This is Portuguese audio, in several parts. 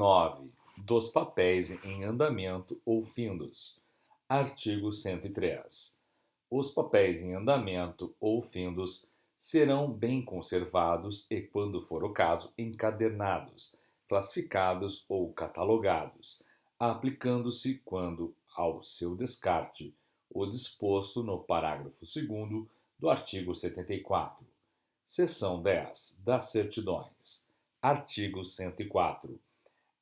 9. Dos papéis em andamento ou findos. Artigo 103. Os papéis em andamento ou findos serão bem conservados e, quando for o caso, encadernados, classificados ou catalogados, aplicando-se, quando ao seu descarte, o disposto no parágrafo 2º do artigo 74. Seção 10. Das certidões. Artigo 104.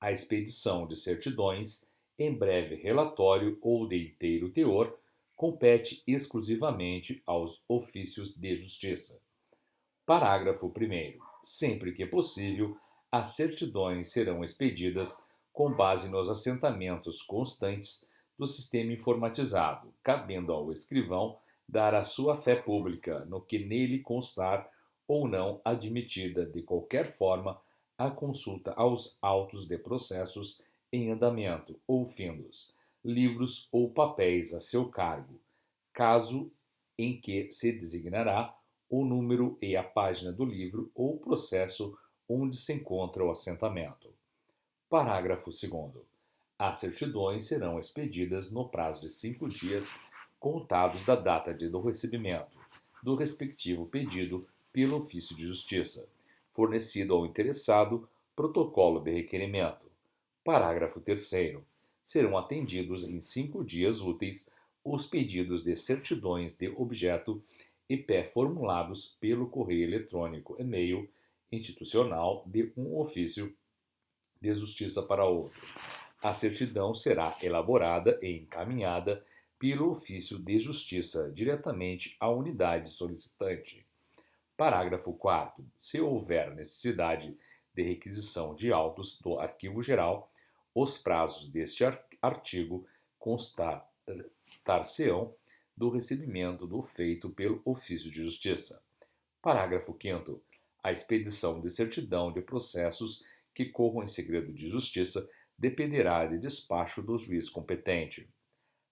A expedição de certidões, em breve relatório ou de inteiro teor, compete exclusivamente aos ofícios de justiça. Parágrafo 1º. Sempre que possível, as certidões serão expedidas com base nos assentamentos constantes do sistema informatizado, cabendo ao escrivão dar a sua fé pública no que nele constar ou não admitida de qualquer forma a consulta aos autos de processos em andamento ou findos, livros ou papéis a seu cargo, caso em que se designará o número e a página do livro ou processo onde se encontra o assentamento. Parágrafo 2º. As certidões serão expedidas no prazo de 5 dias contados da data do recebimento do respectivo pedido pelo ofício de justiça, fornecido ao interessado protocolo de requerimento. Parágrafo 3º. Serão atendidos em 5 dias úteis os pedidos de certidões de objeto e pé formulados pelo correio eletrônico e-mail institucional de um ofício de justiça para outro. A certidão será elaborada e encaminhada pelo ofício de justiça diretamente à unidade solicitante. Parágrafo 4º. Se houver necessidade de requisição de autos do Arquivo Geral, os prazos deste artigo constar-se-ão do recebimento do feito pelo ofício de justiça. Parágrafo 5º. A expedição de certidão de processos que corram em segredo de justiça dependerá de despacho do juiz competente.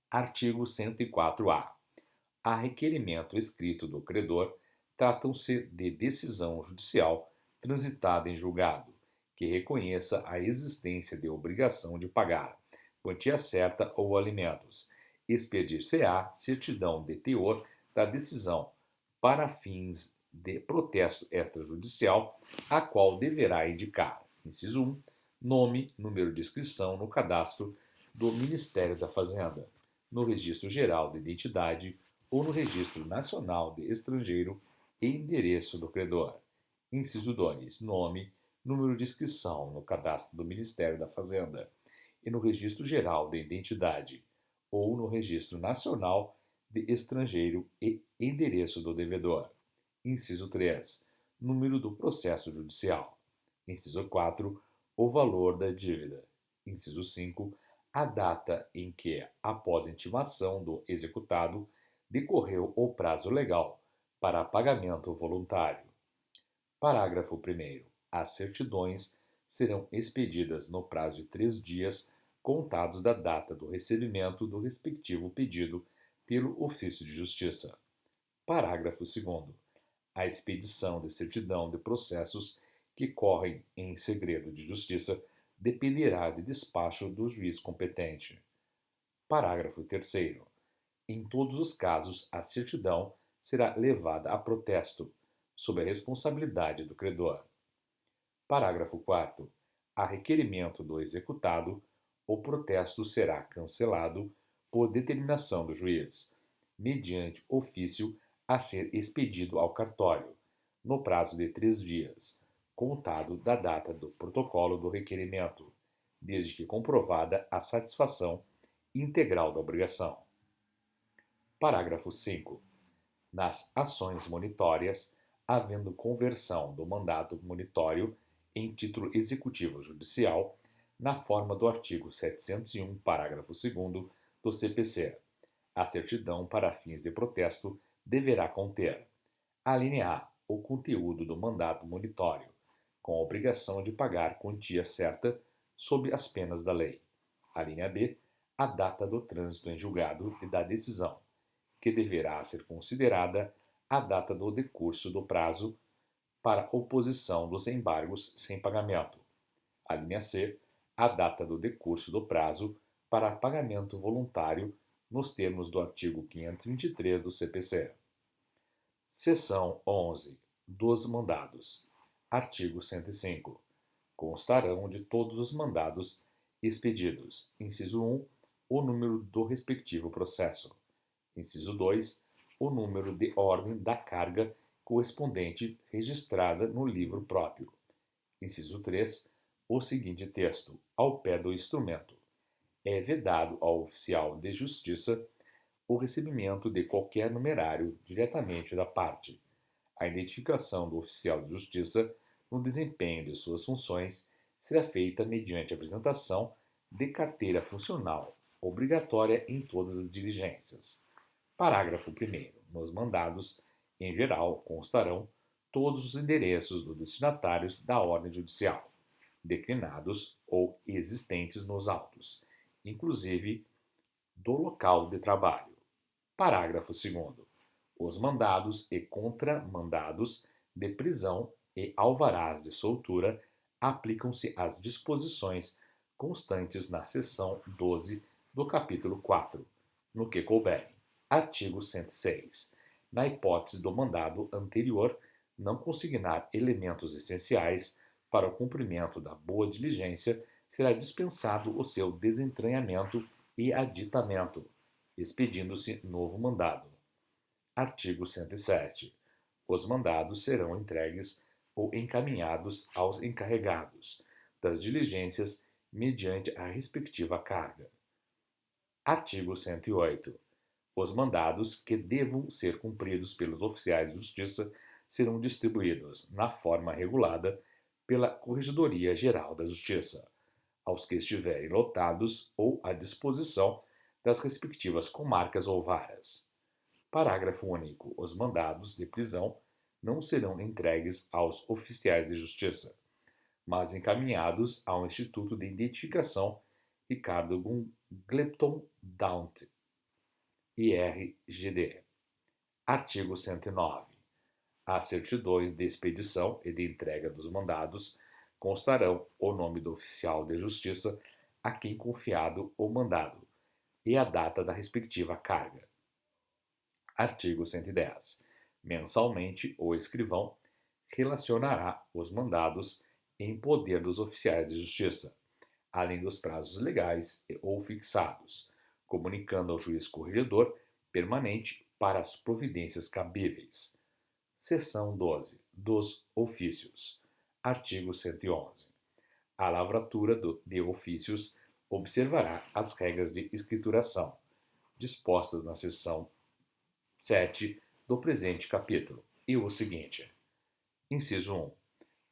Artigo 104-A. A requerimento escrito do credor, tratam-se de decisão judicial transitada em julgado, que reconheça a existência de obrigação de pagar, quantia certa ou alimentos. Expedir-se-á certidão de teor da decisão para fins de protesto extrajudicial, a qual deverá indicar, inciso 1, nome, número de inscrição no cadastro do Ministério da Fazenda, no Registro Geral de Identidade ou no Registro Nacional de Estrangeiro e endereço do credor. Inciso 2, nome, número de inscrição no cadastro do Ministério da Fazenda e no Registro Geral de Identidade ou no Registro Nacional de Estrangeiro e endereço do devedor. Inciso 3, número do processo judicial. Inciso 4, o valor da dívida. Inciso 5, a data em que, após a intimação do executado, decorreu o prazo legal para pagamento voluntário. Parágrafo 1º. As certidões serão expedidas no prazo de 3 dias contados da data do recebimento do respectivo pedido pelo ofício de justiça. Parágrafo 2º. A expedição de certidão de processos que correm em segredo de justiça dependerá de despacho do juiz competente. Parágrafo 3º. Em todos os casos, a certidão será levada a protesto, sob a responsabilidade do credor. Parágrafo 4º. A requerimento do executado, o protesto será cancelado por determinação do juiz, mediante ofício a ser expedido ao cartório, no prazo de 3 dias, contado da data do protocolo do requerimento, desde que comprovada a satisfação integral da obrigação. Parágrafo 5º. Nas ações monitórias, havendo conversão do mandato monitório em título executivo judicial, na forma do artigo 701, parágrafo 2º do CPC, a certidão para fins de protesto deverá conter: alínea A, o conteúdo do mandato monitório, com a obrigação de pagar quantia certa sob as penas da lei. Alínea B, a data do trânsito em julgado e da decisão, que deverá ser considerada a data do decurso do prazo para oposição dos embargos sem pagamento. Alínea C, a data do decurso do prazo para pagamento voluntário nos termos do artigo 523 do CPC. Seção 11. Dos mandados. Artigo 105. Constarão de todos os mandados expedidos. Inciso 1. O número do respectivo processo. Inciso 2. O número de ordem da carga correspondente registrada no livro próprio. Inciso 3. O seguinte texto, ao pé do instrumento. É vedado ao oficial de justiça o recebimento de qualquer numerário diretamente da parte. A identificação do oficial de justiça no desempenho de suas funções será feita mediante a apresentação de carteira funcional, obrigatória em todas as diligências. Parágrafo 1º. Nos mandados, em geral, constarão todos os endereços dos destinatários da ordem judicial, declinados ou existentes nos autos, inclusive do local de trabalho. Parágrafo 2º. Os mandados e contramandados de prisão e alvarás de soltura aplicam-se às disposições constantes na seção 12 do capítulo 4, no que couberem. Artigo 106. Na hipótese do mandado anterior não consignar elementos essenciais para o cumprimento da boa diligência, será dispensado o seu desentranhamento e aditamento, expedindo-se novo mandado. Artigo 107. Os mandados serão entregues ou encaminhados aos encarregados das diligências mediante a respectiva carga. Artigo 108. Os mandados que devam ser cumpridos pelos oficiais de justiça serão distribuídos, na forma regulada, pela Corregedoria Geral da Justiça, aos que estiverem lotados ou à disposição das respectivas comarcas ou varas. Parágrafo único. Os mandados de prisão não serão entregues aos oficiais de justiça, mas encaminhados ao Instituto de Identificação Ricardo Glepton Daunt, IRGD. Artigo 109. As certidões de expedição e de entrega dos mandados constarão o nome do oficial de justiça a quem confiado o mandado e a data da respectiva carga. Artigo 110. Mensalmente, o escrivão relacionará os mandados em poder dos oficiais de justiça, além dos prazos legais ou fixados, comunicando ao juiz corregedor permanente para as providências cabíveis. Seção 12. Dos ofícios. Artigo 111. A lavratura de ofícios observará as regras de escrituração, dispostas na seção 7 do presente capítulo, e o seguinte. Inciso 1.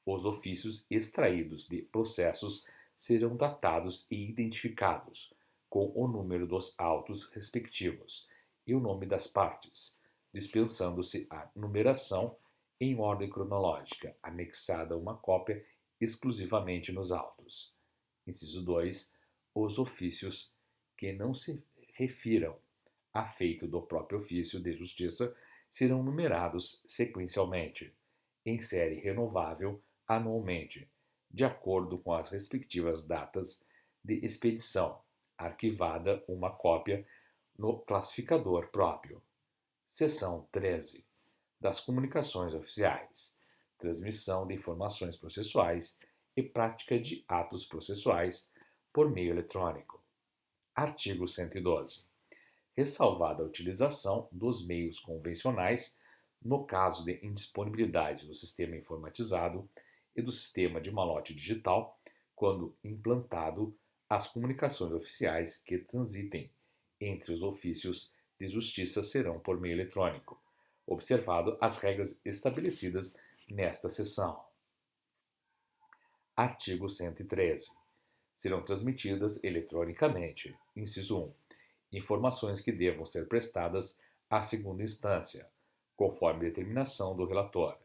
Os ofícios extraídos de processos serão datados e identificados com o número dos autos respectivos e o nome das partes, dispensando-se a numeração em ordem cronológica, anexada uma cópia exclusivamente nos autos. Inciso 2. Os ofícios que não se refiram a feito do próprio ofício de justiça serão numerados sequencialmente, em série renovável anualmente, de acordo com as respectivas datas de expedição, arquivada uma cópia no classificador próprio. Seção 13. Das comunicações oficiais, transmissão de informações processuais e prática de atos processuais por meio eletrônico. Artigo 112. Ressalvada a utilização dos meios convencionais no caso de indisponibilidade do sistema informatizado e do sistema de malote digital, quando implantado, as comunicações oficiais que transitem entre os ofícios de justiça serão por meio eletrônico, observado as regras estabelecidas nesta seção. Artigo 113. Serão transmitidas eletronicamente, inciso 1, informações que devam ser prestadas à segunda instância, conforme determinação do relator.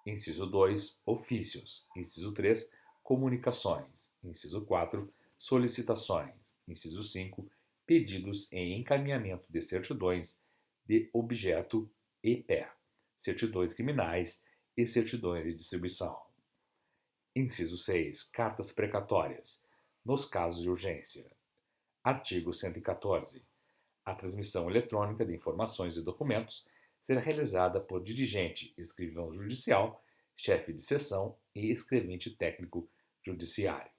Inciso 2, ofícios. Inciso 3, comunicações. Inciso 4, solicitações. Inciso 5, pedidos em encaminhamento de certidões de objeto e pé, certidões criminais e certidões de distribuição. Inciso 6, cartas precatórias. nos casos de urgência. Artigo 114. A transmissão eletrônica de informações e documentos será realizada por dirigente, escrivão judicial, chefe de seção e escrevente técnico judiciário.